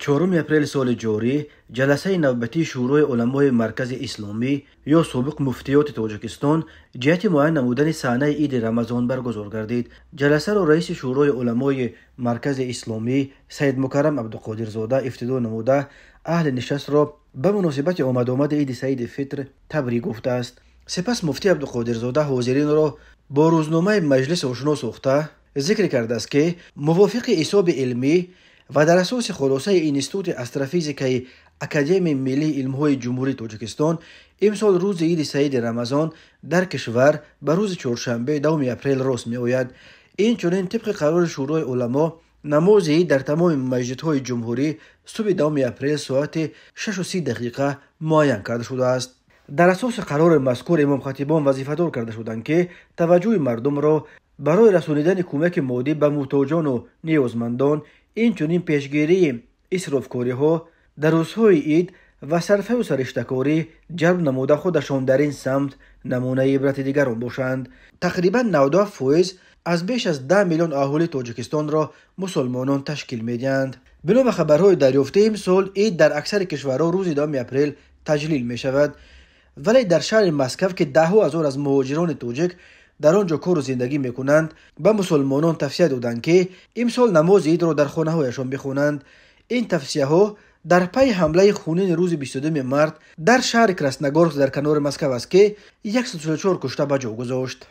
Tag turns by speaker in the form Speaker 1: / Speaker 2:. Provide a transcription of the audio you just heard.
Speaker 1: 4 اپریل سال جاری جلسه نوبتی شورای علمای مرکز اسلامی یا سابق مفتیات تاجیکستان جهت معین نمودن صحنه عید رمضان برگزار گردید. جلسه را رئیس شورای علمای مرکز اسلامی سید مکرم عبدالقادرزاده افتتاح نموده اهل نشست را به مناسبت آمد عید سعید فطر تبریک گفته است. سپس مفتی عبدالقادرزاده حاضرین را با روزنامه مجلس آشنا ساخته ذکر کرده است که موافق حساب علمی و در اساس خلاصه انستیتوت استروفیزیک اکادمی ملی علم‌های جمهوری تاجیکستان امسال روز عید سعید رمضان در کشور به روز چهارشنبه 2 اپریل راست می‌آید. این چنین طبق قرار شورای علما نماز عید در تمام مسجدهای جمهوری صبح 2 اپریل ساعت 6:30 معین کرده شده است. در اساس قرار مذکور امام خطیبان وظیفه‌دار کرده شدند که توجه مردم را برای رسانیدن کمک مادی به محتاجان و نیازمندان، این چنین پیشگیری اسرافکاری‌ها در روزهای عید و صرفه و سرشتکاری جلب نموده خودشان در این سمت نمونه عبرت دیگران باشند. تقریبا 92% از بیش از 10 میلیون اهالی تاجیکستان را مسلمانان تشکیل می‌دهند. بنا به خبرهای دریافته امسال عید در اکثر کشورها روز 2 اپریل تجلیل می شود، ولی در شهر مسکو که 10,000 از مهاجران تاجیک در آنجا کار و زندگی میکنند به مسلمانان توصیه دادند که امسال نماز عید را در خانه هایشان بخوانند. این توصیه ها در پی حمله خونین روز 22 مارس در شهر کراسنogorsk در کنار مسکو است که 144 کشته به جا گذاشت.